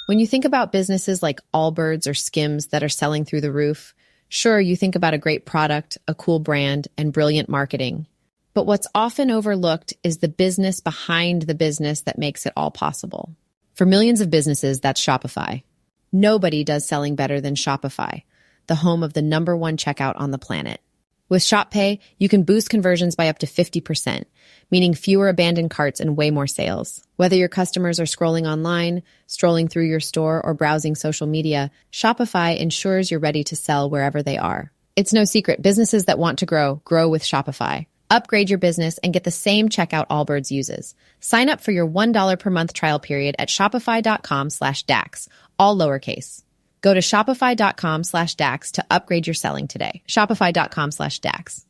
When you think about businesses like Allbirds or Skims that are selling through the roof, sure, you think about a great product, a cool brand, and brilliant marketing. But what's often overlooked is the business behind the business that makes it all possible. For millions of businesses, that's Shopify. Nobody does selling better than Shopify, the home of the #1 checkout on the planet. With Shop Pay, you can boost conversions by up to 50%, meaning fewer abandoned carts and way more sales. Whether your customers are scrolling online, strolling through your store, or browsing social media, Shopify ensures you're ready to sell wherever they are. It's no secret, businesses that want to grow with Shopify. Upgrade your business and get the same checkout Allbirds uses. Sign up for your $1 per month trial period at shopify.com/DAX, all lowercase. Go to shopify.com/DAX to upgrade your selling today. Shopify.com/DAX.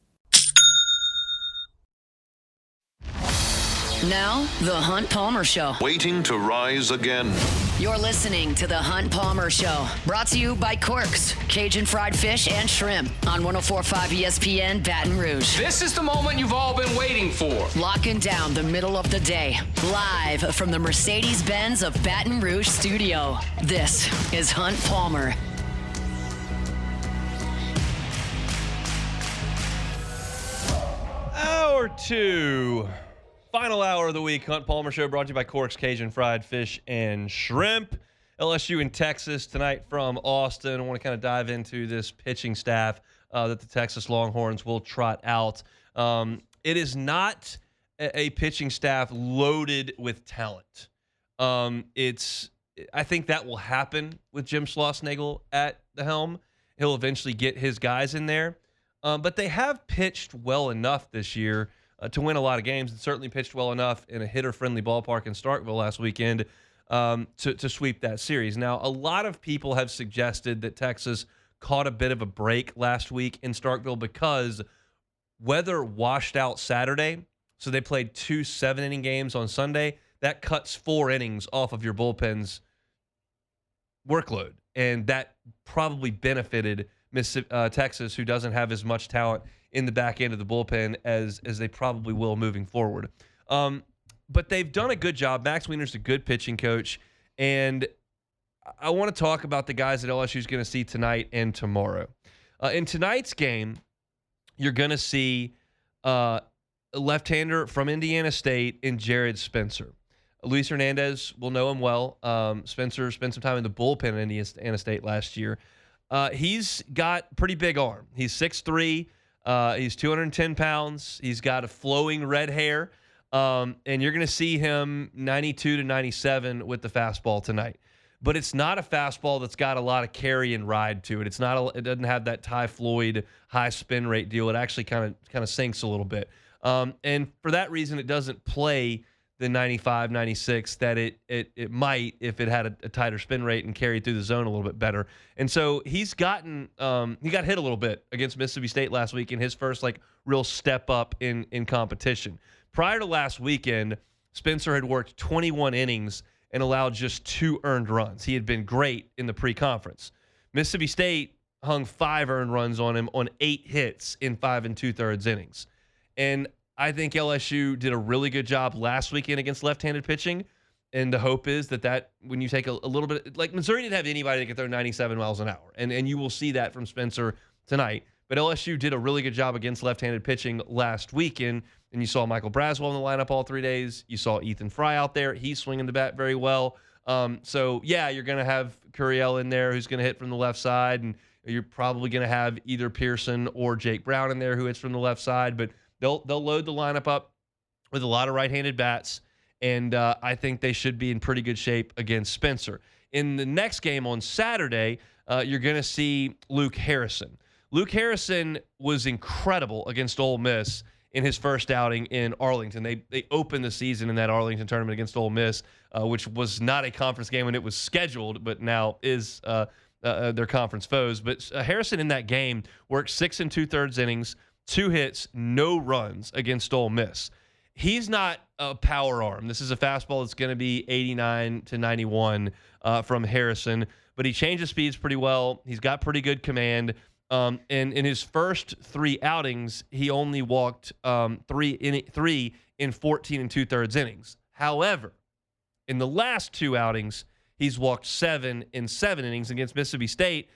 Now, The Hunt Palmer Show. Waiting to rise again. You're listening to The Hunt Palmer Show. Brought to you by Quirks, Cajun fried fish and shrimp on 104.5 ESPN Baton Rouge. This is the moment you've all been waiting for. Locking down the middle of the day. Live from the Mercedes-Benz of Baton Rouge studio. This is Hunt Palmer. Hour two. Final hour of the week, Hunt Palmer Show, brought to you by Cork's Cajun Fried Fish and Shrimp. LSU in Texas tonight from Austin. I want to kind of dive into this pitching staff that the Texas Longhorns will trot out. It is not a pitching staff loaded with talent. I think that will happen with Jim Schlossnagle at the helm. He'll eventually get his guys in there. But they have pitched well enough this year to win a lot of games, and certainly pitched well enough in a hitter-friendly ballpark in Starkville last weekend to sweep that series. Now, a lot of people have suggested that Texas caught a bit of a break last week in Starkville because weather washed out Saturday, so they played 2 7-inning games on Sunday. That cuts 4 innings off of your bullpen's workload, and that probably benefited Texas, who doesn't have as much talent in the back end of the bullpen as they probably will moving forward. But they've done a good job. Max Wiener's a good pitching coach, and I want to talk about the guys that LSU is going to see tonight and tomorrow. In tonight's game, you're going to see a left-hander from Indiana State in Jared Spencer. Luis Hernandez will know him well. Spencer spent some time in the bullpen at Indiana State last year. He's got pretty big arm. He's 6'3". He's 210 pounds. He's got a flowing red hair. And you're going to see him 92 to 97 with the fastball tonight. But it's not a fastball that's got a lot of carry and ride to it. It doesn't have that Ty Floyd high spin rate deal. It actually kind of sinks a little bit. And for that reason, it doesn't play the 95, 96 that it might if it had a tighter spin rate and carried through the zone a little bit better. And so he got hit a little bit against Mississippi State last week in his first real step up in competition. Prior to last weekend, Spencer had worked 21 innings and allowed just 2 earned runs. He had been great in the pre-conference. Mississippi State hung 5 earned runs on him on 8 hits in 5 2/3 innings. And I think LSU did a really good job last weekend against left-handed pitching, and the hope is that when you take a little bit, like Missouri didn't have anybody that could throw 97 miles an hour, and you will see that from Spencer tonight. But LSU did a really good job against left-handed pitching last weekend, and you saw Michael Braswell in the lineup all 3 days. You saw Ethan Fry out there. He's swinging the bat very well. So, yeah, you're going to have Curiel in there who's going to hit from the left side, and you're probably going to have either Pearson or Jake Brown in there who hits from the left side, but they'll load the lineup up with a lot of right-handed bats, and I think they should be in pretty good shape against Spencer. In the next game on Saturday, you're going to see Luke Harrison. Luke Harrison was incredible against Ole Miss in his first outing in Arlington. They opened the season in that Arlington tournament against Ole Miss, which was not a conference game when it was scheduled, but now is their conference foes. But Harrison in that game worked 6 2/3 innings, 2 hits, no runs against Ole Miss. He's not a power arm. This is a fastball that's going to be 89 to 91 from Harrison, but he changes speeds pretty well. He's got pretty good command. And in his first 3 outings, he only walked 3 in 14 2/3 innings. However, in the last 2 outings, He's walked 7 in 7 innings. Against Mississippi State,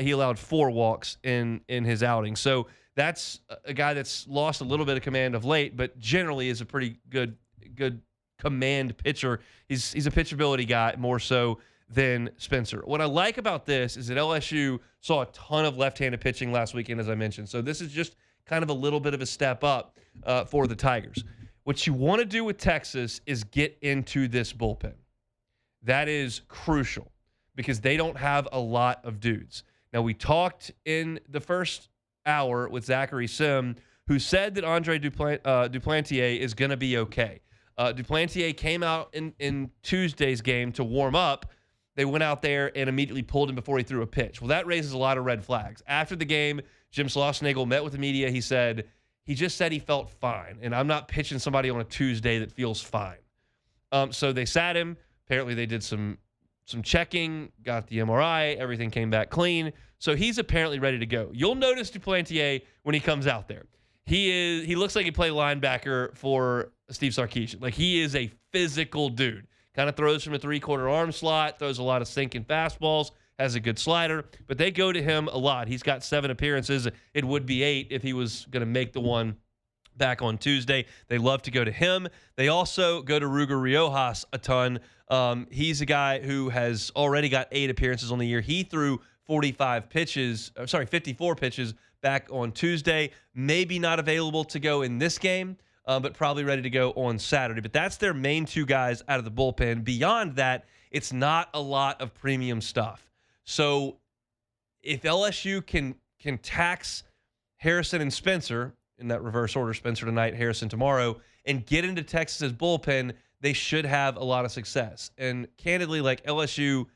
he allowed 4 walks in his outing. So that's a guy that's lost a little bit of command of late, but generally is a pretty good command pitcher. He's a pitchability guy more so than Spencer. What I like about this is that LSU saw a ton of left-handed pitching last weekend, as I mentioned. So this is just kind of a little bit of a step up for the Tigers. What you want to do with Texas is get into this bullpen. That is crucial because they don't have a lot of dudes. Now, we talked in the first hour with Zachary Sim, who said that Andre Duplantier is going to be okay. Duplantier came out in Tuesday's game to warm up. They went out there and immediately pulled him before he threw a pitch. Well, that raises a lot of red flags. After the game, Jim Schlossnagle met with the media. He just said he felt fine, and I'm not pitching somebody on a Tuesday that feels fine. So they sat him. Apparently they did some checking, got the MRI, everything came back clean. So he's apparently ready to go. You'll notice Duplantier when he comes out there. He looks like he played linebacker for Steve Sarkisian. Like, he is a physical dude. Kind of throws from a 3/4 arm slot, throws a lot of sinking fastballs, has a good slider, but they go to him a lot. He's got 7 appearances. It would be 8 if he was going to make the one back on Tuesday. They love to go to him. They also go to Ruger Riojas a ton. He's a guy who has already got 8 appearances on the year. He threw 54 pitches back on Tuesday. Maybe not available to go in this game, but probably ready to go on Saturday. But that's their main 2 guys out of the bullpen. Beyond that, it's not a lot of premium stuff. So if LSU can tax Harrison and Spencer, in that reverse order, Spencer tonight, Harrison tomorrow, and get into Texas's bullpen, they should have a lot of success. And candidly, like, LSU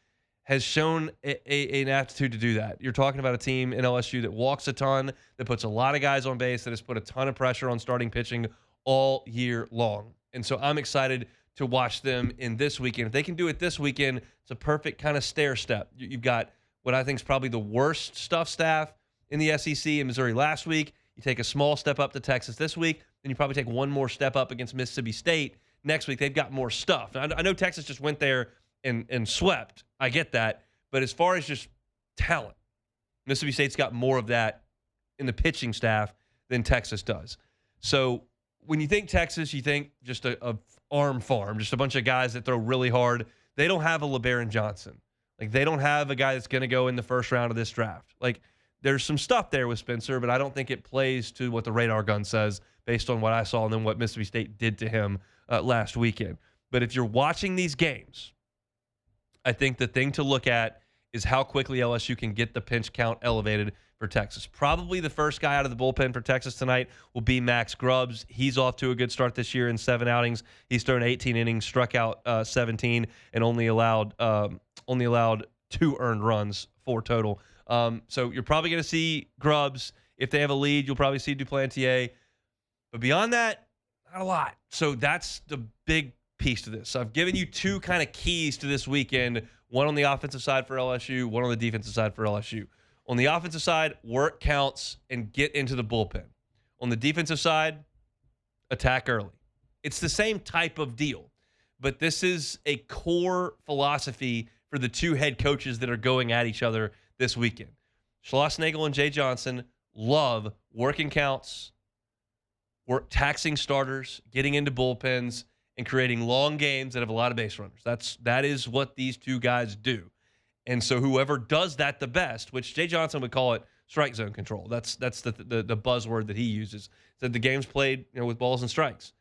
has shown an aptitude to do that. You're talking about a team in LSU that walks a ton, that puts a lot of guys on base, that has put a ton of pressure on starting pitching all year long. And so I'm excited to watch them in this weekend. If they can do it this weekend, it's a perfect kind of stair step. You've got what I think is probably the worst stuff staff in the SEC in Missouri last week. You take a small step up to Texas this week, then you probably take one more step up against Mississippi State next week. They've got more stuff. Now, I know Texas just went there and swept. I get that. But as far as just talent, Mississippi State's got more of that in the pitching staff than Texas does. So when you think Texas, you think just a arm farm, just a bunch of guys that throw really hard. They don't have a LeBaron Johnson. Like, they don't have a guy that's going to go in the first round of this draft. Like, there's some stuff there with Spencer, but I don't think it plays to what the radar gun says based on what I saw and then what Mississippi State did to him last weekend. But if you're watching these games, I think the thing to look at is how quickly LSU can get the pinch count elevated for Texas. Probably the first guy out of the bullpen for Texas tonight will be Max Grubbs. He's off to a good start this year in 7 outings. He's thrown 18 innings, struck out 17, and only allowed 2 earned runs, 4 total. So you're probably going to see Grubbs. If they have a lead, you'll probably see Duplantier. But beyond that, not a lot. So that's the big piece to this. So I've given you 2 kind of keys to this weekend, one on the offensive side for LSU, one on the defensive side for LSU. On the offensive side, work counts and get into the bullpen. On the defensive side, attack early. It's the same type of deal, but this is a core philosophy for the 2 head coaches that are going at each other this weekend. Schlossnagle and Jay Johnson love working counts, taxing starters, getting into bullpens, and creating long games that have a lot of base runners. That is what these 2 guys do. And so whoever does that the best, which Jay Johnson would call it strike zone control. That's the buzzword that he uses. That the game's played, with balls and strikes.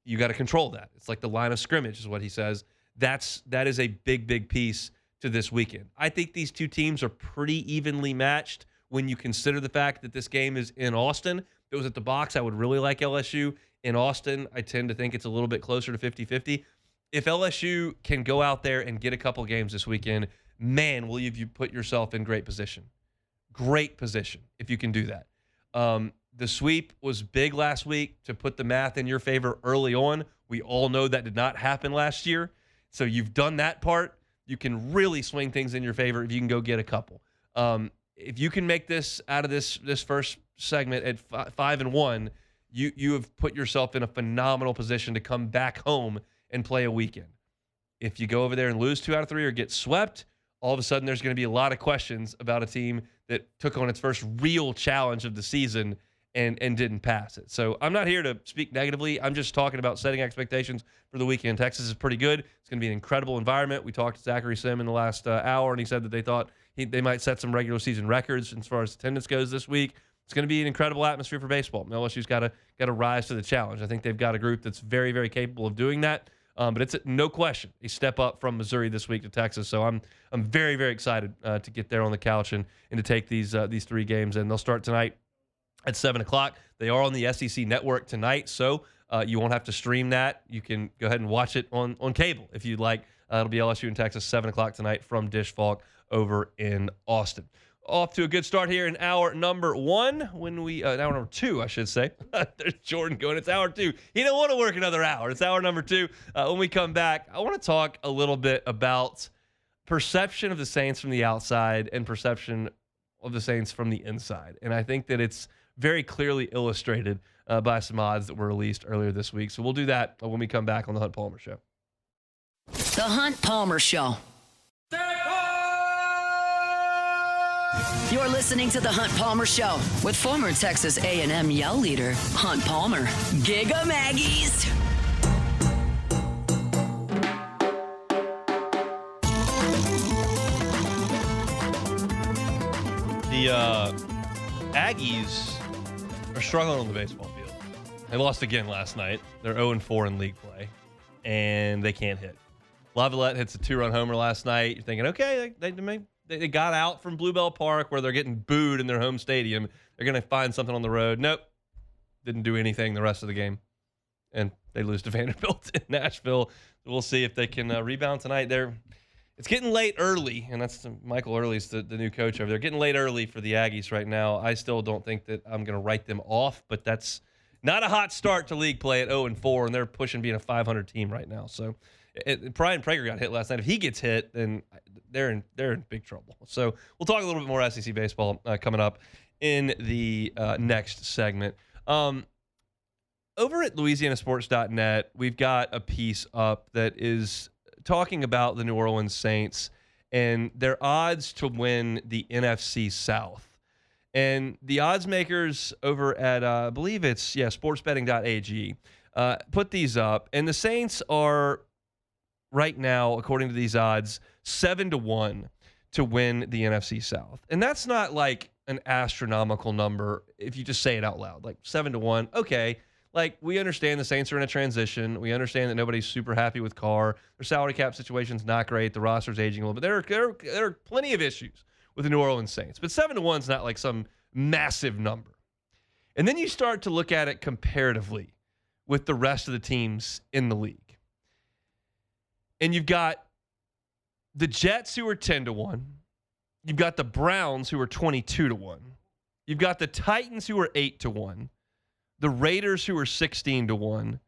You got to control that. It's like the line of scrimmage is what he says. That is a big piece to this weekend. I think these 2 teams are pretty evenly matched when you consider the fact that this game is in Austin. If it was at the box, I would really like LSU. In Austin, I tend to think it's a little bit closer to 50-50. If LSU can go out there and get a couple games this weekend, man, will you put yourself in great position. Great position if you can do that. The sweep was big last week to put the math in your favor early on. We all know that did not happen last year. So you've done that part. You can really swing things in your favor if you can go get a couple. If you can make this out of this first segment at 5-1, you have put yourself in a phenomenal position to come back home and play a weekend. If you go over there and lose 2 out of 3 or get swept, all of a sudden there's going to be a lot of questions about a team that took on its first real challenge of the season and didn't pass it. So I'm not here to speak negatively. I'm just talking about setting expectations for the weekend. Texas is pretty good. It's going to be an incredible environment. We talked to Zachary Sim in the last hour, and he said that they thought they might set some regular season records as far as attendance goes this week. It's going to be an incredible atmosphere for baseball. LSU's got to rise to the challenge. I think they've got a group that's very, very capable of doing that. But it's no question a step up from Missouri this week to Texas. So I'm very, very excited to get there on the couch and to take these 3 games. And they'll start tonight at 7 o'clock. They are on the SEC network tonight, so you won't have to stream that. You can go ahead and watch it on cable if you'd like. It'll be LSU in Texas, 7 o'clock tonight from Dish Falk over in Austin. Off to a good start here in hour number 1. Hour number 2, I should say. There's Jordan going. It's hour 2. He don't want to work another hour. It's hour number 2. When we come back, I want to talk a little bit about perception of the Saints from the outside and perception of the Saints from the inside. And I think that it's very clearly illustrated by some odds that were released earlier this week. So we'll do that when we come back on the Hunt Palmer Show. The Hunt Palmer Show. You're listening to The Hunt Palmer Show with former Texas A&M Yell leader, Hunt Palmer. Giga Maggies. The Aggies are struggling on the baseball field. They lost again last night. They're 0-4 in league play, and they can't hit. Lavalette hits a 2-run homer last night. You're thinking, okay, they got out from Bluebell Park where they're getting booed in their home stadium. They're going to find something on the road. Nope. Didn't do anything the rest of the game. And they lose to Vanderbilt in Nashville. We'll see if they can rebound tonight. It's getting late early, and that's Michael Early's the new coach over there. Getting late early for the Aggies right now. I still don't think that I'm going to write them off, but that's not a hot start to league play at 0-4, and they're pushing being a 500 team right now. So Brian Prager got hit last night. If he gets hit, then they're in big trouble. So we'll talk a little bit more SEC baseball coming up in the next segment. Over at LouisianaSports.net, we've got a piece up that is talking about the New Orleans Saints and their odds to win the NFC South. And the odds makers over at, I believe it's, sportsbetting.ag, put these up. And the Saints are right now, according to these odds, 7-1 to win the NFC South. And that's not like an astronomical number if you just say it out loud. Like 7-1, okay. Like, we understand the Saints are in a transition. We understand that nobody's super happy with Carr. Their salary cap situation's not great. The roster's aging a little bit. There are plenty of issues with the New Orleans Saints. But 7-1 is not like some massive number. And then you start to look at it comparatively with the rest of the teams in the league. And you've got the Jets, who are 10-1. You've got the Browns, who are 22-1. You've got the Titans, who are 8-1. The Raiders, who are 16-1.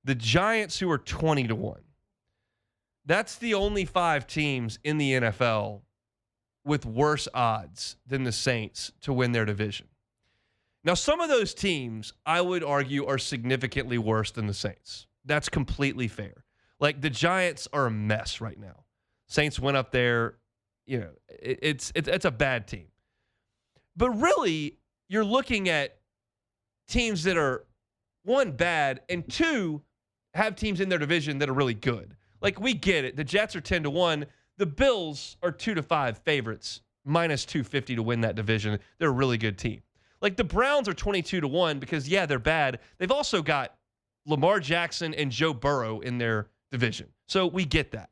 The Giants, who are 20-1. That's the only 5 teams in the NFL with worse odds than the Saints to win their division. Now, some of those teams, I would argue, are significantly worse than the Saints. That's completely fair. Like, the Giants are a mess right now. Saints went up there, it's a bad team. But really, you're looking at teams that are, 1, bad, and 2, have teams in their division that are really good. Like, we get it. The Jets are 10-1. The Bills are 2-5 favorites, minus 250 to win that division. They're a really good team. Like, the Browns are 22-1 because, they're bad. They've also got Lamar Jackson and Joe Burrow in their division. So we get that.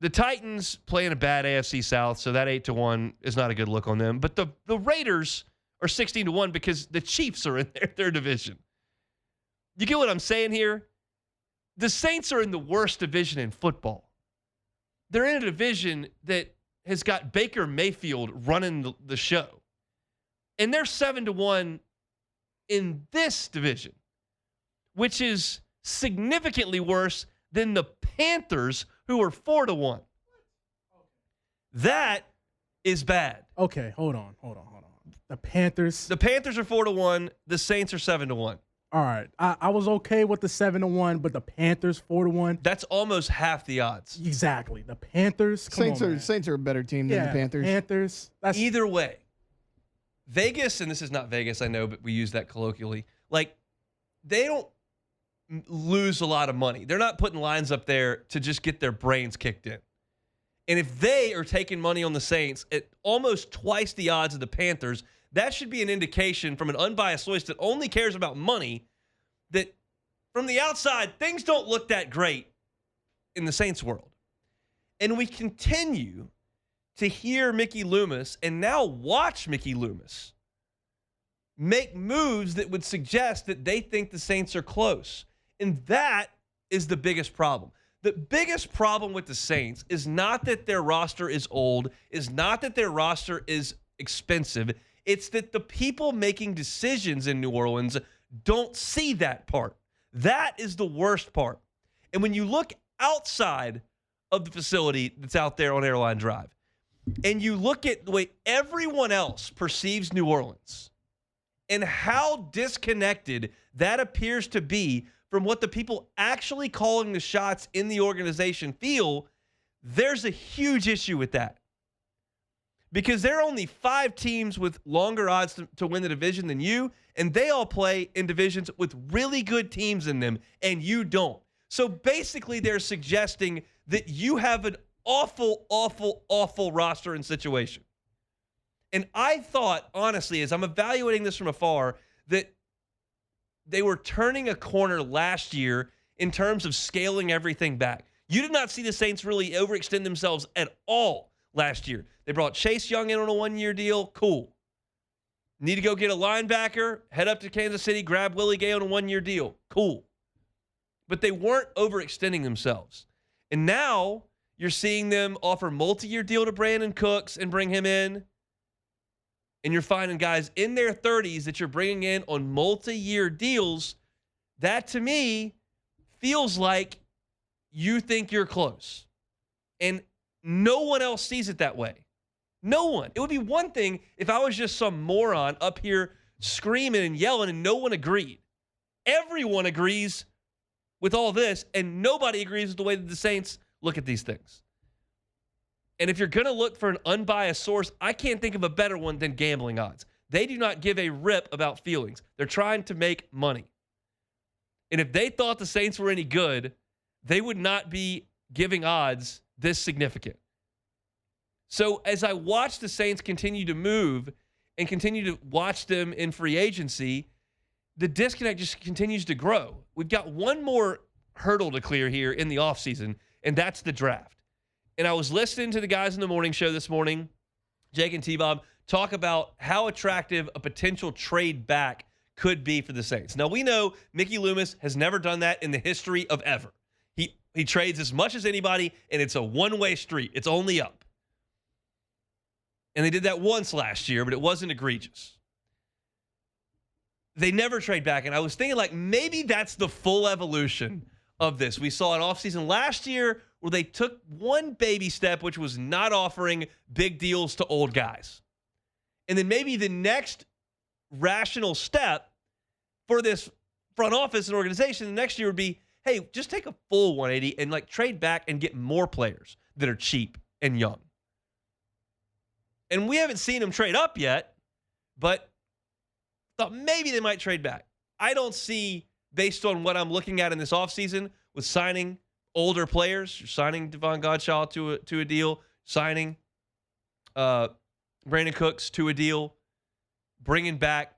The Titans play in a bad AFC South, so that 8-1 is not a good look on them. But the Raiders are 16-1 because the Chiefs are in their division. You get what I'm saying here? The Saints are in the worst division in football. They're in a division that has got Baker Mayfield running the show. And they're 7-1 in this division, which is significantly worse than the Panthers, who are 4-1. That is bad. Okay, hold on. The Panthers. The Panthers are 4-1. The Saints are 7-1. all right, I was okay with the 7-1, but the Panthers 4-1. That's almost half the odds. Exactly. The Panthers. Saints are a better team than the Panthers. Panthers. Either way, Vegas, and this is not Vegas, I know, but we use that colloquially. Like, they don't lose a lot of money. They're not putting lines up there to just get their brains kicked in. And if they are taking money on the Saints at almost twice the odds of the Panthers, that should be an indication from an unbiased source that only cares about money that from the outside, things don't look that great in the Saints world. And we continue to hear Mickey Loomis and now watch Mickey Loomis make moves that would suggest that they think the Saints are close. And that is the biggest problem. The biggest problem with the Saints is not that their roster is old, is not that their roster is expensive. It's that the people making decisions in New Orleans don't see that part. That is the worst part. And when you look outside of the facility that's out there on Airline Drive, and you look at the way everyone else perceives New Orleans and how disconnected that appears to be from what the people actually calling the shots in the organization feel, there's a huge issue with that. Because there are only 5 teams with longer odds to win the division than you, and they all play in divisions with really good teams in them, and you don't. So basically, they're suggesting that you have an awful, awful, awful roster and situation. And I thought, honestly, as I'm evaluating this from afar, that they were turning a corner last year in terms of scaling everything back. You did not see the Saints really overextend themselves at all last year. They brought Chase Young in on a 1-year deal. Cool. Need to go get a linebacker, head up to Kansas City, grab Willie Gay on a 1-year deal. Cool. But they weren't overextending themselves. And now you're seeing them offer multi-year deal to Brandon Cooks and bring him in. And you're finding guys in their 30s that you're bringing in on multi-year deals. That, to me, feels like you think you're close. And no one else sees it that way. No one. It would be one thing if I was just some moron up here screaming and yelling and no one agreed. Everyone agrees with all this, and nobody agrees with the way that the Saints look at these things. And if you're going to look for an unbiased source, I can't think of a better one than gambling odds. They do not give a rip about feelings. They're trying to make money. And if they thought the Saints were any good, they would not be giving odds this significant. So as I watch the Saints continue to move and continue to watch them in free agency, the disconnect just continues to grow. We've got one more hurdle to clear here in the offseason, and that's the draft. And I was listening to the guys in the morning show this morning, Jake and T-Bob, talk about how attractive a potential trade back could be for the Saints. Now, we know Mickey Loomis has never done that in the history of ever. He trades as much as anybody, and it's a one-way street. It's only up. And they did that once last year, but it wasn't egregious. They never trade back, and I was thinking, like, maybe that's the full evolution of this. We saw an offseason last year where they took one baby step, which was not offering big deals to old guys. And then maybe the next rational step for this front office and organization the next year would be, hey, just take a full 180 and like trade back and get more players that are cheap and young. And we haven't seen them trade up yet, but thought maybe they might trade back. I don't see, based on what I'm looking at in this offseason, with signing older players, signing Devon Godshaw to a deal, signing Brandon Cooks to a deal, bringing back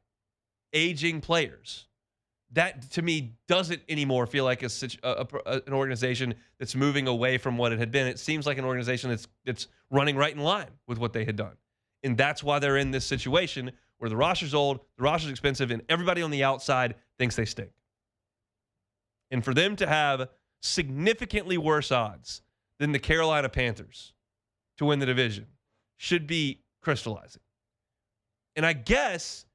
aging players. That, to me, doesn't anymore feel like an organization that's moving away from what it had been. It seems like an organization that's running right in line with what they had done. And that's why they're in this situation where the roster's old, the roster's expensive, and everybody on the outside thinks they stink. And for them to have significantly worse odds than the Carolina Panthers to win the division should be crystallizing. And I guess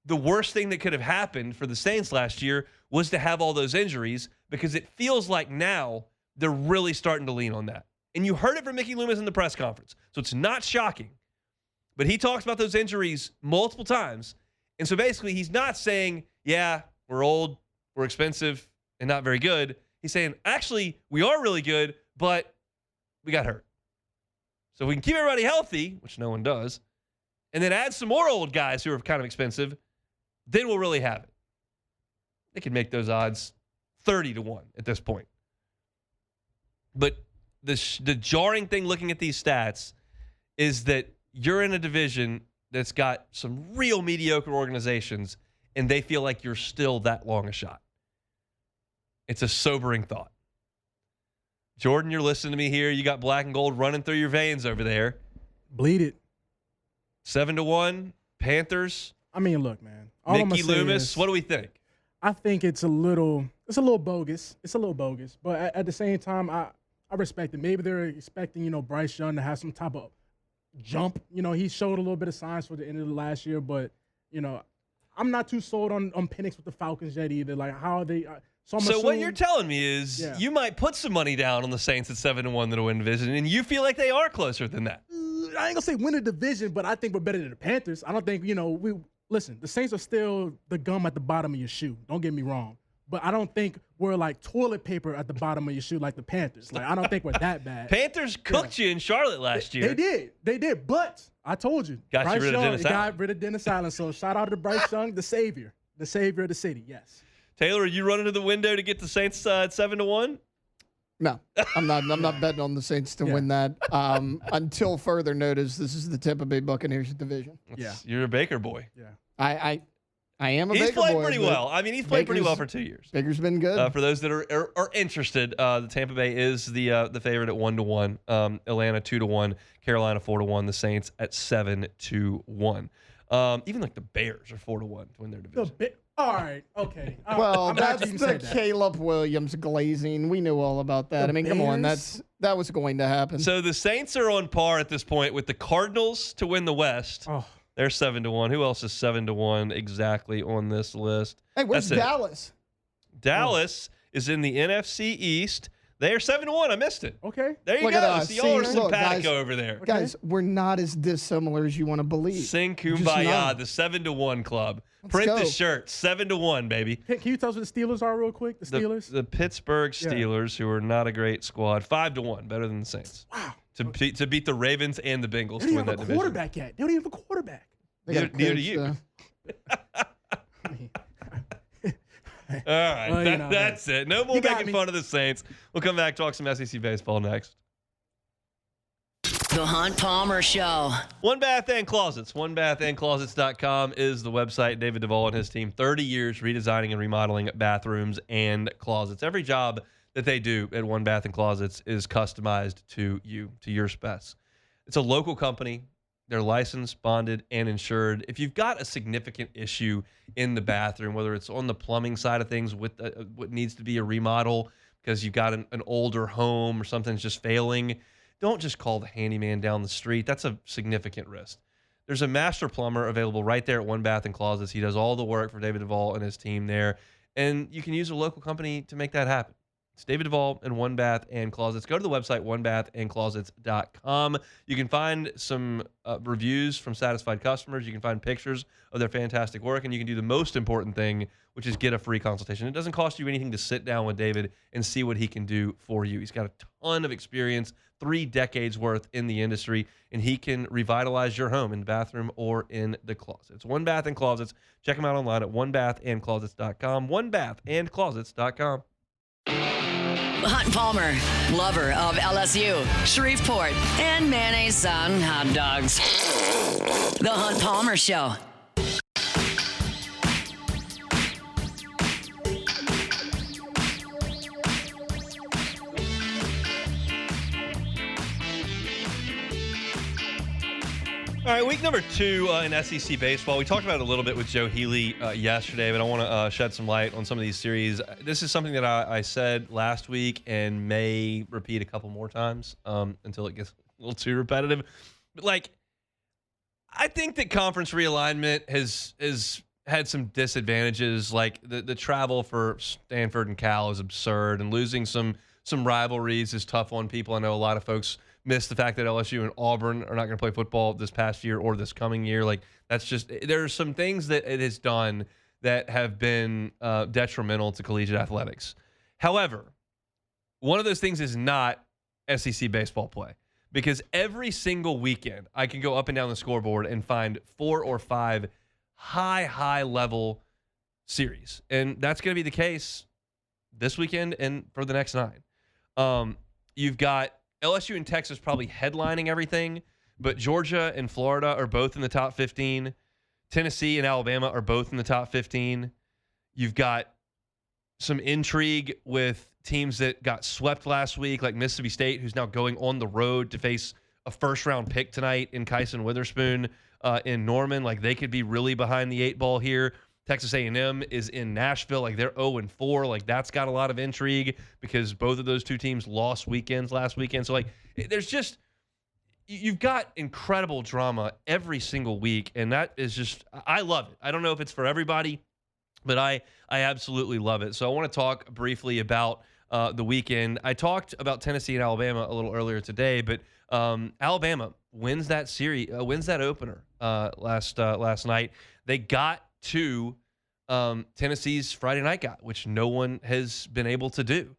the worst thing that could have happened for the Saints last year was to have all those injuries, because it feels like now they're really starting to lean on that. And you heard it from Mickey Loomis in the press conference, so it's not shocking. But he talks about those injuries multiple times. And so basically he's not saying, yeah, we're old, we're expensive and not very good. He's saying, actually, we are really good, but we got hurt. So we can keep everybody healthy, which no one does, and then add some more old guys who are kind of expensive, then we'll really have it. They could make those odds 30-1 at this point. But the jarring thing looking at these stats is that you're in a division that's got some real mediocre organizations, and they feel like you're still that long a shot. It's a sobering thought. Jordan, you're listening to me here. You got black and gold running through your veins over there. Bleed it. 7-1, Panthers. I mean, look, man. Mickey Loomis. What do we think? I think it's a little bogus. It's a little bogus. But at the same time, I respect it. Maybe they're expecting, Bryce Young to have some type of jump. He showed a little bit of signs for the end of the last year, but, I'm not too sold on Penix with the Falcons yet either. Like, how are they So what you're telling me is you might put some money down on the Saints at 7-1 to win division, and you feel like they are closer than that. I ain't gonna say win a division, but I think we're better than the Panthers. I don't think, listen, the Saints are still the gum at the bottom of your shoe. Don't get me wrong. But I don't think we're like toilet paper at the bottom of your shoe like the Panthers. Like, I don't think we're that bad. Panthers cooked you in Charlotte last year. They did. But I told you. Got rid of Dennis Allen. So shout out to Bryce Young, the savior of the city. Yes. Taylor, are you running to the window to get the Saints at 7-1? No, I'm not. I'm not betting on the Saints to win that until further notice. This is the Tampa Bay Buccaneers division. You're a Baker boy. Yeah, I am a He's Baker boy. He's played pretty well. I mean, he's played pretty well for 2 years. Baker's been good. For those that are interested, the Tampa Bay is the favorite at 1-1. Atlanta 2-1. Carolina 4-1. The Saints at 7-1. Even like the Bears are 4-1 to win their division. All right. Okay. Well, that's the Caleb Williams glazing. We knew all about that. Come on. That was going to happen. So the Saints are on par at this point with the Cardinals to win the West. Oh. They're 7-1. Who else is 7-1 exactly on this list? Hey, where's Dallas? Dallas is in the NFC East. They are 7-1. I missed it. Okay. There you go. So y'all are simpatico over there. Guys, we're not as dissimilar as you want to believe. Sing Kumbaya, the 7-1 club. Print the shirt. 7-1, baby. Can you tell us what the Steelers are real quick? The Steelers? The Pittsburgh Steelers, who are not a great squad. 5-1, better than the Saints. Wow. To beat the Ravens and the Bengals to win that division. They don't have a quarterback yet. They don't even have a quarterback. Neither do you. All right, that's it. No more making fun of the Saints. We'll come back, talk some SEC baseball next. The Hunt Palmer Show. One Bath and Closets. OneBathAndClosets.com is the website. David Duvall and his team, 30 years redesigning and remodeling bathrooms and closets. Every job that they do at One Bath and Closets is customized to you, to your specs. It's a local company. They're licensed, bonded, and insured. If you've got a significant issue in the bathroom, whether it's on the plumbing side of things with what needs to be a remodel because you've got an older home or something's just failing, don't just call the handyman down the street. That's a significant risk. There's a master plumber available right there at One Bath and Closets. He does all the work for David Duvall and his team there, and you can use a local company to make that happen. It's David Duvall and One Bath and Closets. Go to the website, onebathandclosets.com. You can find some reviews from satisfied customers. You can find pictures of their fantastic work, and you can do the most important thing, which is get a free consultation. It doesn't cost you anything to sit down with David and see what he can do for you. He's got a ton of experience, 3 decades worth in the industry, and he can revitalize your home in the bathroom or in the closet. It's One Bath and Closets. Check them out online at onebathandclosets.com, onebathandclosets.com. Hunt Palmer, lover of LSU, Shreveport, and mayonnaise on hot dogs. The Hunt Palmer Show. All right, week number 2 in SEC baseball. We talked about it a little bit with Joe Healy yesterday, but I want to shed some light on some of these series. This is something that I said last week and may repeat a couple more times until it gets a little too repetitive. But, I think that conference realignment has had some disadvantages. Like, the travel for Stanford and Cal is absurd, and losing some rivalries is tough on people. I know a lot of folks miss the fact that LSU and Auburn are not going to play football this past year or this coming year. There are some things that it has done that have been detrimental to collegiate athletics. However, one of those things is not SEC baseball play, because every single weekend I can go up and down the scoreboard and find 4 or 5 high level series. And that's going to be the case this weekend and for the next 9. You've got LSU and Texas probably headlining everything, but Georgia and Florida are both in the top 15. Tennessee and Alabama are both in the top 15. You've got some intrigue with teams that got swept last week, like Mississippi State, who's now going on the road to face a first-round pick tonight in Kyson Witherspoon in Norman. Like, they could be really behind the 8 ball here. Texas A&M is in Nashville. Like, they're 0-4. Like, that's got a lot of intrigue because both of those two teams lost weekends last weekend. So, like, there's just – you've got incredible drama every single week, and that is just – I love it. I don't know if it's for everybody, but I absolutely love it. So I want to talk briefly about the weekend. I talked about Tennessee and Alabama a little earlier today, but Alabama wins that series, wins that opener last night. They got to Tennessee's Friday night guy, which no one has been able to do.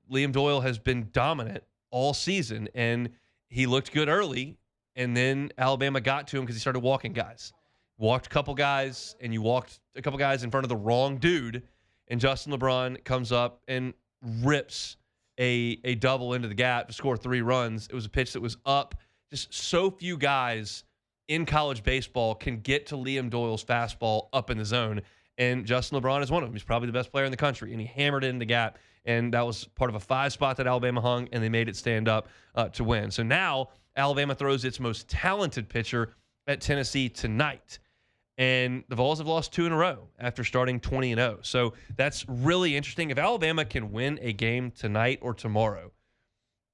Liam Doyle has been dominant all season, and he looked good early, and then Alabama got to him because he started walking guys. Walked a couple guys, and you walked a couple guys in front of the wrong dude, and Justin LeBron comes up and rips a double into the gap to score 3 runs. It was a pitch that was up. Just so few guys in college baseball can get to Liam Doyle's fastball up in the zone, and Justin LeBron is one of them. He's probably the best player in the country, and he hammered it in the gap, and that was part of a 5 spot that Alabama hung, and they made it stand up to win. So now Alabama throws its most talented pitcher at Tennessee tonight. And the Vols have lost 2 in a row after starting 20-0. So that's really interesting. If Alabama can win a game tonight or tomorrow,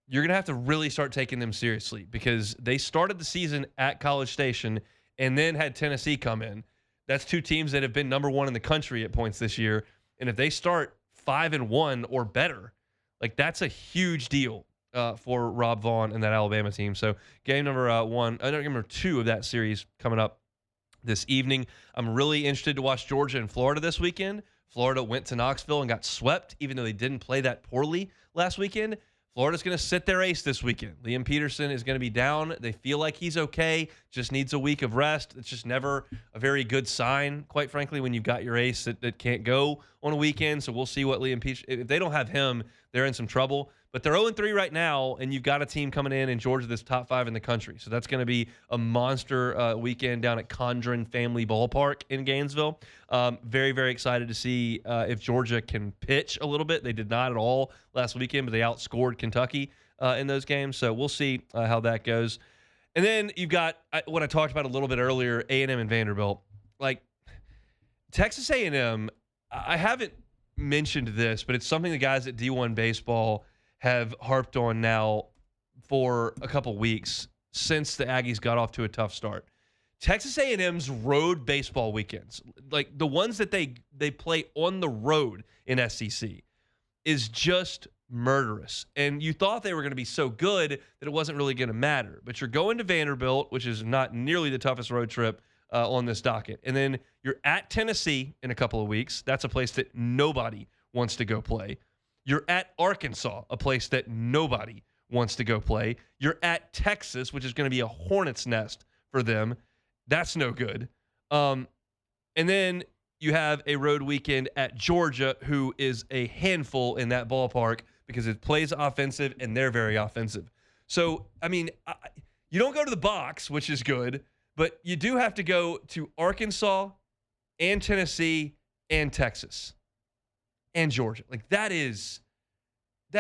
you're going to have to really start taking them seriously, because they started the season at College Station and then had Tennessee come in. That's 2 teams that have been number 1 in the country at points this year. And if they start 5-1 or better, like, that's a huge deal for Rob Vaughn and that Alabama team. So game number 2 of that series coming up this evening. I'm really interested to watch Georgia and Florida this weekend. Florida went to Knoxville and got swept, even though they didn't play that poorly last weekend. Florida's going to sit their ace this weekend. Liam Peterson is going to be down. They feel like he's okay, just needs a week of rest. It's just never a very good sign, quite frankly, when you've got your ace that can't go on a weekend. So we'll see what Liam Peterson, if they don't have him, they're in some trouble. But they're 0-3 right now, and you've got a team coming in Georgia that's top 5 in the country. So that's going to be a monster weekend down at Condren Family Ballpark in Gainesville. Very, very excited to see if Georgia can pitch a little bit. They did not at all last weekend, but they outscored Kentucky in those games. So we'll see how that goes. And then you've got what I talked about a little bit earlier, A&M and Vanderbilt. Like, Texas A&M, I haven't mentioned this, but it's something the guys at D1 Baseball have harped on now for a couple weeks since the Aggies got off to a tough start. Texas A&M's road baseball weekends, like the ones that they play on the road in SEC, is just murderous. And you thought they were going to be so good that it wasn't really going to matter. But you're going to Vanderbilt, which is not nearly the toughest road trip on this docket. And then you're at Tennessee in a couple of weeks. That's a place that nobody wants to go play. You're at Arkansas, a place that nobody wants to go play. You're at Texas, which is going to be a hornet's nest for them. That's no good. And then you have a road weekend at Georgia, who is a handful in that ballpark because it plays offensive and they're very offensive. So, I mean, you don't go to the box, which is good, but you do have to go to Arkansas and Tennessee and Texas and Georgia. Like, that's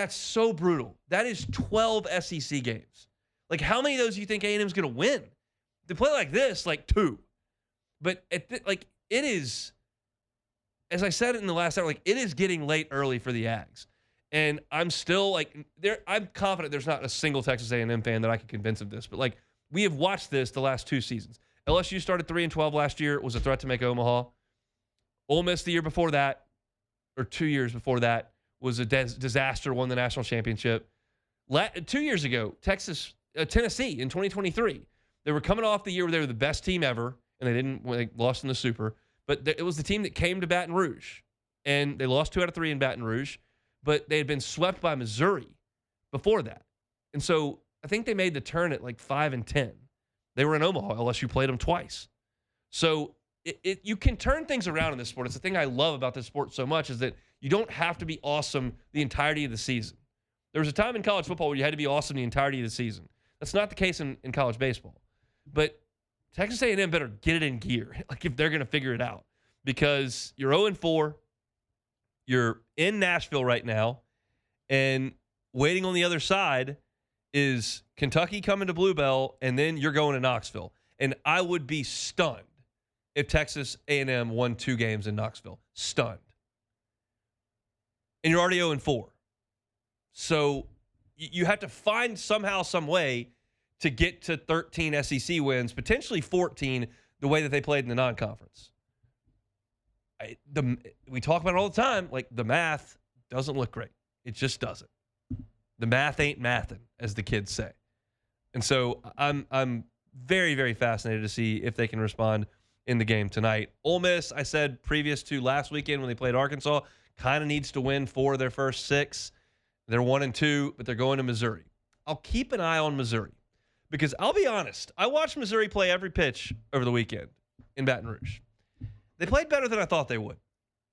so brutal. That is 12 SEC games. Like, how many of those do you think A&M's going to win? They play like this, like 2. But it is, as I said in the last hour, like, it is getting late early for the Ags. And I'm still I'm confident there's not a single Texas A&M fan that I can convince of this. But like, we have watched this the last 2 seasons. LSU started 3-12 last year, was a threat to make Omaha. Ole Miss the year before that, or 2 years before that, was a disaster, won the national championship. 2 years ago, Tennessee in 2023, they were coming off the year where they were the best team ever, and they lost in the Super. But it was the team that came to Baton Rouge, and they lost 2 out of 3 in Baton Rouge, but they had been swept by Missouri before that. And so I think they made the turn at like 5-10. They were in Omaha. LSU played them twice. So you can turn things around in this sport. It's the thing I love about this sport so much is that you don't have to be awesome the entirety of the season. There was a time in college football where you had to be awesome the entirety of the season. That's not the case in college baseball. But Texas A&M better get it in gear, like if they're going to figure it out, because you're 0-4, you're in Nashville right now, and waiting on the other side is Kentucky coming to Bluebell, and then you're going to Knoxville. And I would be stunned if Texas A&M won 2 games in Knoxville. Stunned. And you're already 0-4. So you have to find somehow, some way to get to 13 SEC wins, potentially 14, the way that they played in the non-conference. We talk about it all the time. Like, the math doesn't look great. It just doesn't. The math ain't mathin', as the kids say. And so I'm very, very fascinated to see if they can respond in the game tonight. Ole Miss, I said previous to last weekend when they played Arkansas, kind of needs to win 4 of their first 6. They're 1-2, but they're going to Missouri. I'll keep an eye on Missouri because I'll be honest, I watched Missouri play every pitch over the weekend in Baton Rouge. They played better than I thought they would.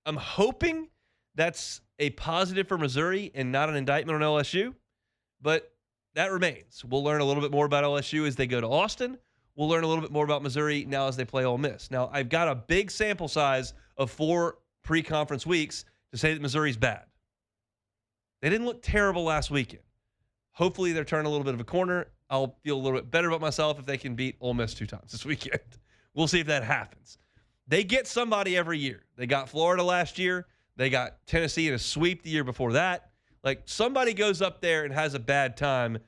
I'm hoping that's a positive for Missouri and not an indictment on LSU, but that remains. We'll learn a little bit more about LSU as they go to Austin. We'll learn a little bit more about Missouri now as they play Ole Miss. Now, I've got a big sample size of 4 pre-conference weeks to say that Missouri's bad. They didn't look terrible last weekend. Hopefully, they're turning a little bit of a corner. I'll feel a little bit better about myself if they can beat Ole Miss 2 times this weekend. We'll see if that happens. They get somebody every year. They got Florida last year. They got Tennessee in a sweep the year before that. Like, somebody goes up there and has a bad time.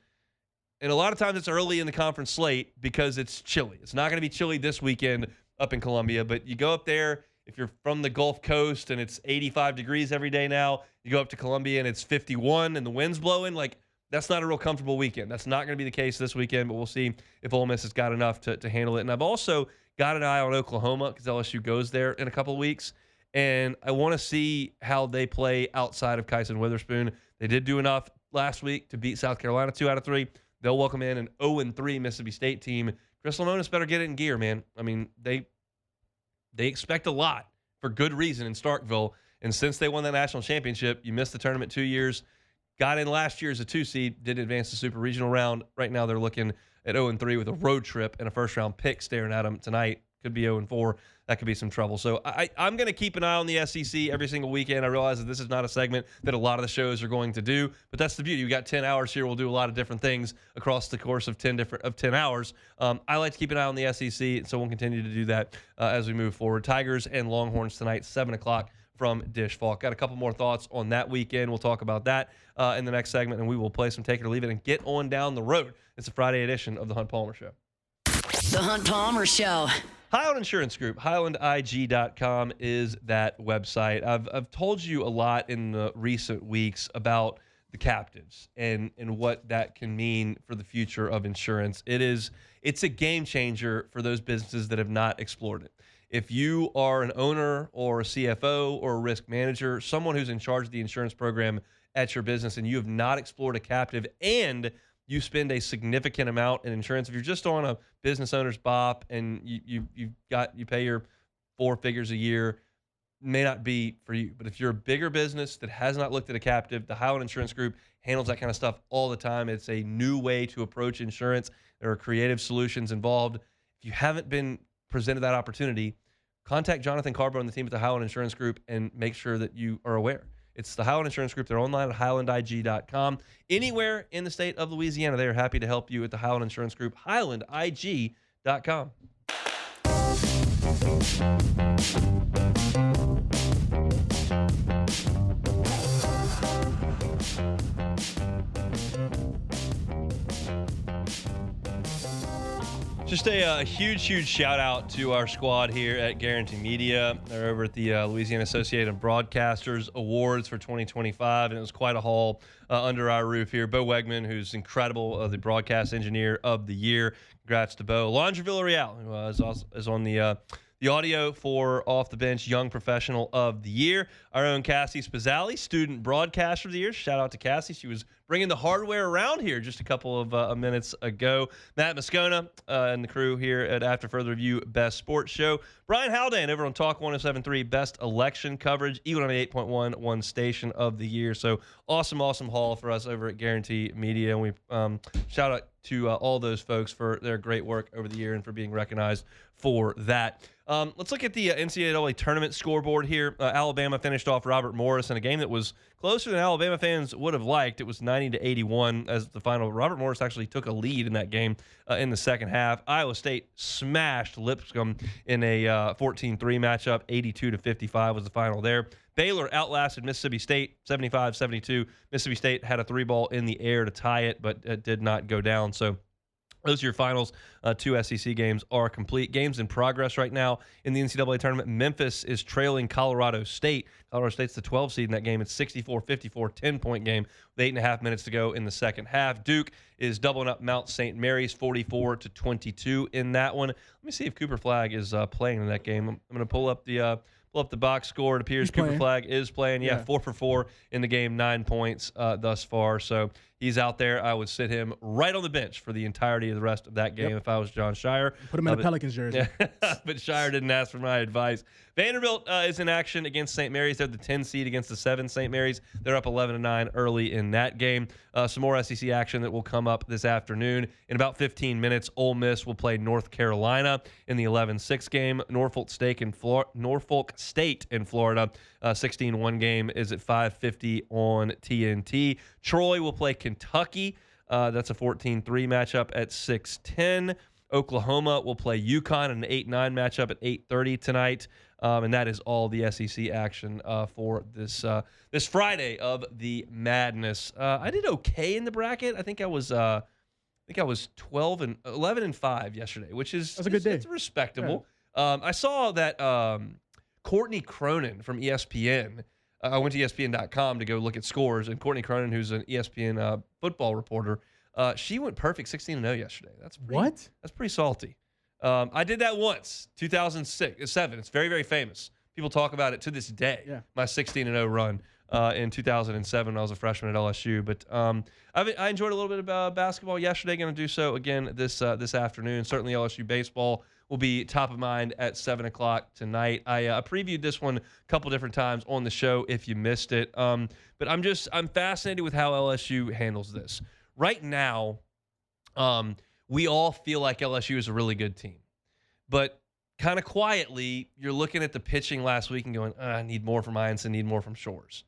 And a lot of times it's early in the conference slate because it's chilly. It's not going to be chilly this weekend up in Columbia, but you go up there, if you're from the Gulf Coast and it's 85 degrees every day now, you go up to Columbia and it's 51 and the wind's blowing, like, that's not a real comfortable weekend. That's not going to be the case this weekend, but we'll see if Ole Miss has got enough to handle it. And I've also got an eye on Oklahoma because LSU goes there in a couple of weeks, and I want to see how they play outside of Kyson Witherspoon. They did do enough last week to beat South Carolina 2 out of 3. They'll welcome in an 0-3 Mississippi State team. Chris Lemonis better get it in gear, man. I mean, they expect a lot for good reason in Starkville. And since they won that national championship, you missed the tournament 2 years. Got in last year as a 2 seed, didn't advance the Super Regional round. Right now they're looking at 0-3 with a road trip and a first-round pick staring at them tonight. Could be 0-4. That could be some trouble. So I'm going to keep an eye on the SEC every single weekend. I realize that this is not a segment that a lot of the shows are going to do, but that's the beauty. We got 10 hours here. We'll do a lot of different things across the course of 10 hours. I like to keep an eye on the SEC, so we'll continue to do that as we move forward. Tigers and Longhorns tonight, 7 o'clock from Dish Falk. Got a couple more thoughts on that weekend. We'll talk about that in the next segment, and we will play some Take It or Leave It and get on down the road. It's a Friday edition of the Hunt Palmer Show. The Hunt Palmer Show. Highland Insurance Group, HighlandIG.com is that website. I've told you a lot in the recent weeks about the captives and what that can mean for the future of insurance. It's a game changer for those businesses that have not explored it. If you are an owner or a CFO or a risk manager, someone who's in charge of the insurance program at your business, and you have not explored a captive and you spend a significant amount in insurance, if you're just on a business owner's BOP and you pay your 4 figures a year, may not be for you. But if you're a bigger business that has not looked at a captive, the Highland Insurance Group handles that kind of stuff all the time. It's a new way to approach insurance. There are creative solutions involved. If you haven't been presented that opportunity, contact Jonathan Carbo and the team at the Highland Insurance Group and make sure that you are aware. It's the Highland Insurance Group. They're online at HighlandIG.com. Anywhere in the state of Louisiana, they are happy to help you at the Highland Insurance Group, HighlandIG.com. Just a huge shout out to our squad here at Guarantee Media. They're over at the Louisiana Associated Broadcasters Awards for 2025, and it was quite a haul under our roof here. Bo Wegman, who's incredible, the broadcast engineer of the year. Congrats to Bo. Alondra Villarreal, who is on the the audio for Off the Bench Young Professional of the Year. Our own Cassie Spazzali, Student Broadcaster of the Year. Shout out to Cassie. She was bringing the hardware around here just a couple of minutes ago. Matt Moscona and the crew here at After Further Review Best Sports Show. Brian Haldane over on Talk 107.3 Best Election Coverage. Eagle 98.1 won Station of the Year. So awesome haul for us over at Guarantee Media. And we shout out to all those folks for their great work over the year and for being recognized for that. Let's look at the NCAA tournament scoreboard here. Alabama finished off Robert Morris in a game that was closer than Alabama fans would have liked. It was 90-81 as the final. Robert Morris actually took a lead in that game in the second half. Iowa State smashed Lipscomb in a 14-3 matchup. 82-55 was the final there. Baylor outlasted Mississippi State 75-72. Mississippi State had a 3-ball in the air to tie it, but it did not go down. So those are your finals. 2 SEC games are complete. Games in progress right now in the NCAA tournament. Memphis is trailing Colorado State. Colorado State's the 12 seed in that game. It's 64-54, 10-point game with 8.5 minutes to go in the second half. Duke is doubling up Mount St. Mary's 44-22 in that one. Let me see if Cooper Flagg is playing in that game. I'm going to pull up the box score. It appears Cooper Flagg is playing. Yeah, 4 for 4 in the game, 9 points thus far. So he's out there. I would sit him right on the bench for the entirety of the rest of that game if I was John Shire. Put him in a Pelicans jersey. But Shire didn't ask for my advice. Vanderbilt is in action against St. Mary's. They're the 10 seed against the 7 St. Mary's. They're up 11-9 early in that game. Some more SEC action that will come up this afternoon. In about 15 minutes, Ole Miss will play North Carolina in the 11-6 game. Norfolk State in Florida. 16-1 game is at 5:50 on TNT. Troy will play Kentucky. That's a 14-3 matchup at 6:10. Oklahoma will play UConn in an 8-9 matchup at 8:30 tonight. And that is all the SEC action for this Friday of the madness. I did okay in the bracket. I think I was 11-5 yesterday, which is that's a good day. It's respectable. Yeah. I saw that Courtney Cronin from ESPN. I went to ESPN.com to go look at scores, and Courtney Cronin, who's an ESPN football reporter, she went perfect 16-0 yesterday. That's pretty salty. I did that once, 2007. It's very, very famous. People talk about it to this day. Yeah. My 16-0 run in 2007 when I was a freshman at LSU. But I enjoyed a little bit of basketball yesterday. Going to do so again this afternoon. Certainly LSU baseball will be top of mind at 7 o'clock tonight. I previewed this one a couple different times on the show if you missed it. But I'm fascinated with how LSU handles this. Right now, we all feel like LSU is a really good team. But kind of quietly, you're looking at the pitching last week and going, I need more from Ianson, need more from Shores.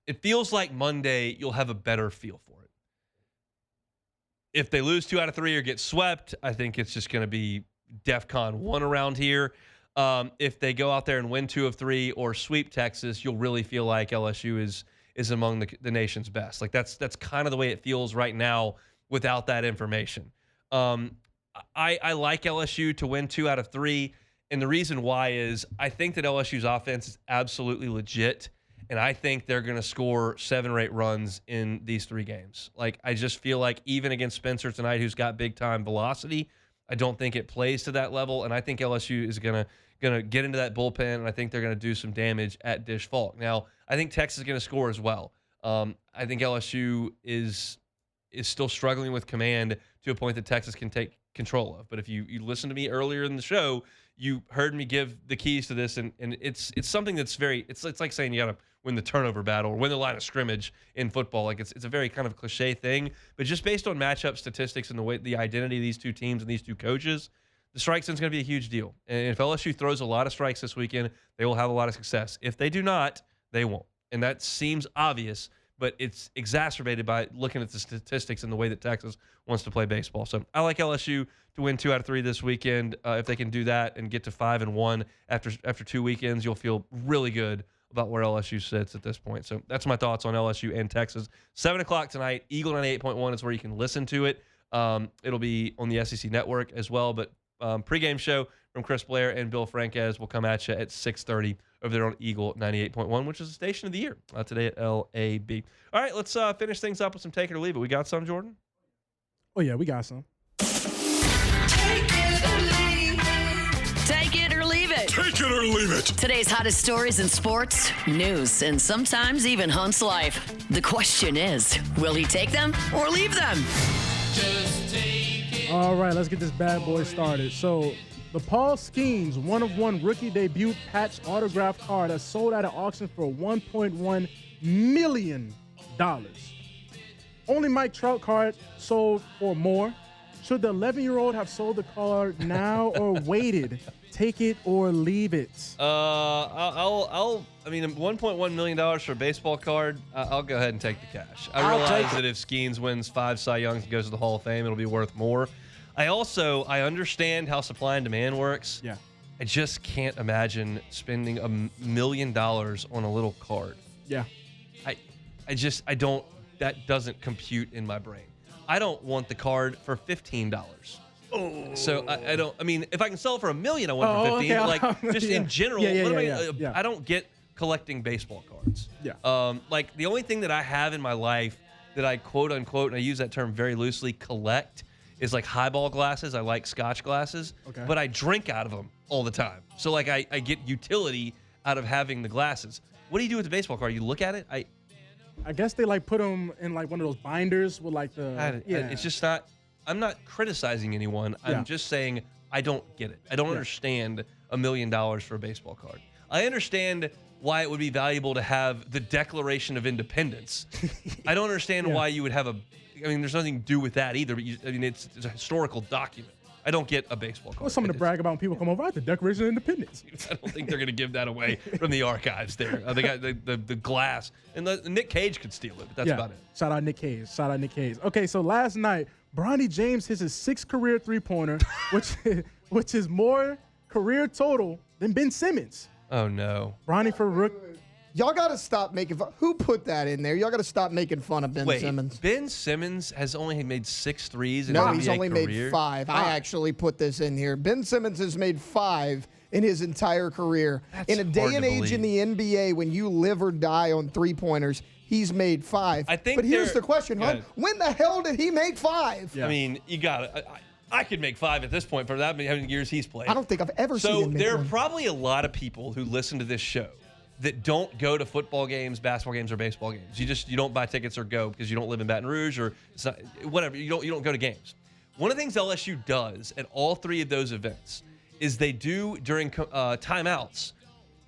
It feels like Monday you'll have a better feel for it. If they lose 2 out of 3 or get swept, I think it's just going to be DEFCON 1 around here. If they go out there and win 2 of 3 or sweep Texas, you'll really feel like LSU is among the nation's best. Like that's kind of the way it feels right now without that information. I like LSU to win 2 out of 3, and the reason why is I think that LSU's offense is absolutely legit, and I think they're going to score 7 or 8 runs in these 3 games. Like I just feel like even against Spencer tonight, who's got big time velocity, I don't think it plays to that level, and I think LSU is going to get into that bullpen, and I think they're going to do some damage at Dish Falk. Now, I think Texas is going to score as well. I think LSU is still struggling with command to a point that Texas can take control of. But if you listened to me earlier in the show, you heard me give the keys to this, and it's something that's very it's like saying you got to win the turnover battle or win the line of scrimmage in football. Like it's a very kind of cliche thing, but just based on matchup statistics and the identity of these 2 teams and these 2 coaches, the strike zone is going to be a huge deal. And if LSU throws a lot of strikes this weekend, they will have a lot of success. If they do not, they won't. And that seems obvious, but it's exacerbated by looking at the statistics and the way that Texas wants to play baseball. So I like LSU to win 2 out of 3 this weekend. If they can do that and get to 5-1 after 2 weekends, you'll feel really good about where LSU sits at this point. So that's my thoughts on LSU and Texas. 7 o'clock tonight, Eagle 98.1 is where you can listen to it. It'll be on the SEC Network as well, but pregame show from Chris Blair and Bill Franquez will come at you at 6:30 over there on Eagle 98.1, which is the station of the year today at LAB. All right, let's finish things up with some take it or leave it. We got some, Jordan? Oh, yeah, we got some. Take believe it. Today's hottest stories in sports, news, and sometimes even Hunt's life. The question is, will he take them or leave them? All right, let's get this bad boy started. So, the Paul Skeens one-of-one rookie debut patch autograph card has sold at an auction for $1.1 million. Only Mike Trout card sold for more. Should the 11-year-old have sold the card now or waited? Take it or leave it. I mean, $1.1 million for a baseball card, I'll go ahead and take the cash. I realize that if Skeens wins 5 Cy Youngs and goes to the Hall of Fame, it'll be worth more. I understand how supply and demand works. Yeah. I just can't imagine spending $1 million on a little card. Yeah. I don't, that doesn't compute in my brain. I don't want the card for $15. Oh. So I mean, if I can sell it for $1 million, I want it for 15. Okay. But like, just in general, Yeah. I don't get collecting baseball cards. Yeah. Like the only thing that I have in my life that I quote unquote, and I use that term very loosely, collect is like highball glasses. I like Scotch glasses, but I drink out of them all the time. So like I get utility out of having the glasses. What do you do with the baseball card? You look at it. I guess they like put them in like one of those binders with like the. It's just not. I'm not criticizing anyone. I'm just saying I don't get it. I don't understand $1 million for a baseball card. I understand why it would be valuable to have the Declaration of Independence. I don't understand why you would have there's nothing to do with that either. But it's a historical document. I don't get a baseball card. What's something to brag about when people come over? The Declaration of Independence. I don't think they're going to give that away from the archives there. They got the glass. And Nick Cage could steal it, but that's about it. Shout out Nick Cage. Okay, so last night, Bronny James hits his 6th career three-pointer, which is more career total than Ben Simmons. Oh, no. Bronny for rook. Y'all got to stop making fun. Who put that in there? Y'all got to stop making fun of Ben Simmons. Ben Simmons has only made 6 threes in his NBA he's only career. made 5. I actually put this in here. Ben Simmons has made 5 in his entire career. That's in a day and age believe. in the NBA when you live or die on three-pointers, he's made 5. I think but here's the question, Hunt. When the hell did he make 5? Yeah. I mean, you got it. I could make 5 at this point for that many years he's played. I don't think I've ever seen him make there are one. probably a lot of people who listen to this show that don't go to football games, basketball games, or baseball games. You don't buy tickets or go because you don't live in Baton Rouge or it's not, whatever. You don't go to games. One of the things LSU does at all 3 of those events is they do during timeouts,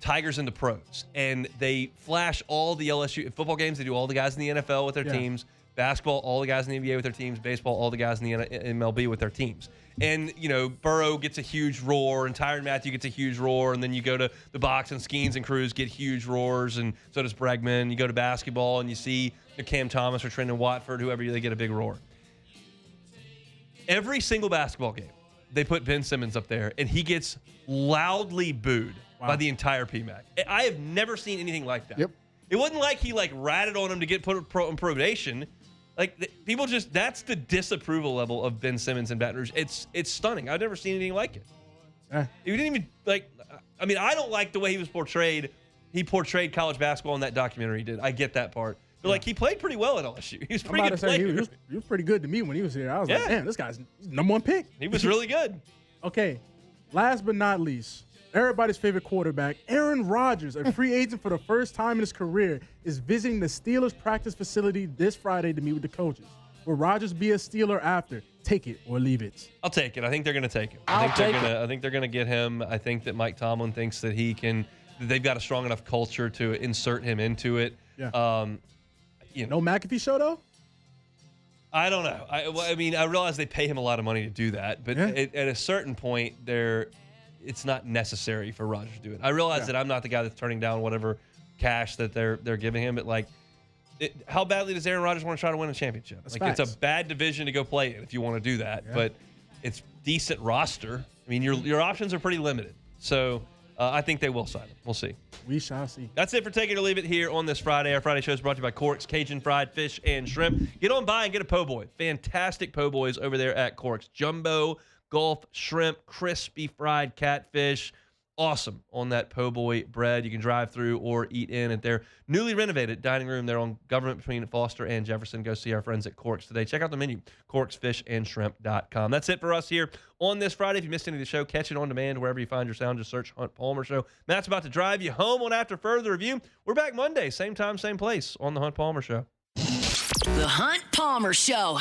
Tigers and the pros, and they flash all the LSU football games. They do all the guys in the NFL with their teams. Basketball, all the guys in the NBA with their teams. Baseball, all the guys in the MLB with their teams. And, Burrow gets a huge roar, and Tyrann Mathieu gets a huge roar, and then you go to the box, and Skeens and Cruz get huge roars, and so does Bregman. You go to basketball, and you see Cam Thomas or Trendon Watford, whoever, they get a big roar. Every single basketball game, they put Ben Simmons up there, and he gets loudly booed by the entire PMAC. I have never seen anything like that. Yep. It wasn't like he ratted on him to get put in probation. People just, that's the disapproval level of Ben Simmons in Baton Rouge. It's stunning. I've never seen anything like it. He didn't even I don't like the way he was portrayed. He portrayed college basketball in that documentary he did. I get that part. But he played pretty well at LSU. He was pretty good player. He was pretty good to me when he was here. I was like, damn, this guy's number 1 pick. He was really good. Okay, last but not least, everybody's favorite quarterback, Aaron Rodgers, a free agent for the first time in his career, is visiting the Steelers practice facility this Friday to meet with the coaches. Will Rodgers be a Steeler after? Take it or leave it. I'll take it. I think they're going to take him. I think they're going to get him. I think that Mike Tomlin thinks that they've got a strong enough culture to insert him into it. Yeah. No McAfee show though? I don't know. I realize they pay him a lot of money to do that, but at a certain point, it's not necessary for Rodgers to do it. I realize that I'm not the guy that's turning down whatever cash that they're giving him, but how badly does Aaron Rodgers want to try to win a championship? It's a bad division to go play in if you want to do that, but it's decent roster. I mean, your options are pretty limited, so I think they will sign him. We'll see. We shall see. That's it for Take It or Leave It here on this Friday. Our Friday show is brought to you by Cork's Cajun Fried Fish and Shrimp. Get on by and get a po' boy. Fantastic po' boys over there at Cork's. Jumbo, Gulf, shrimp, crispy fried catfish, awesome on that po' boy bread. You can drive through or eat in at their newly renovated dining room there on Government between Foster and Jefferson. Go see our friends at Corks today. Check out the menu, corksfishandshrimp.com. That's it for us here on this Friday. If you missed any of the show, catch it on demand wherever you find your sound. Just search Hunt Palmer Show. Matt's about to drive you home on After Further Review. We're back Monday, same time, same place on the Hunt Palmer Show. The Hunt Palmer Show.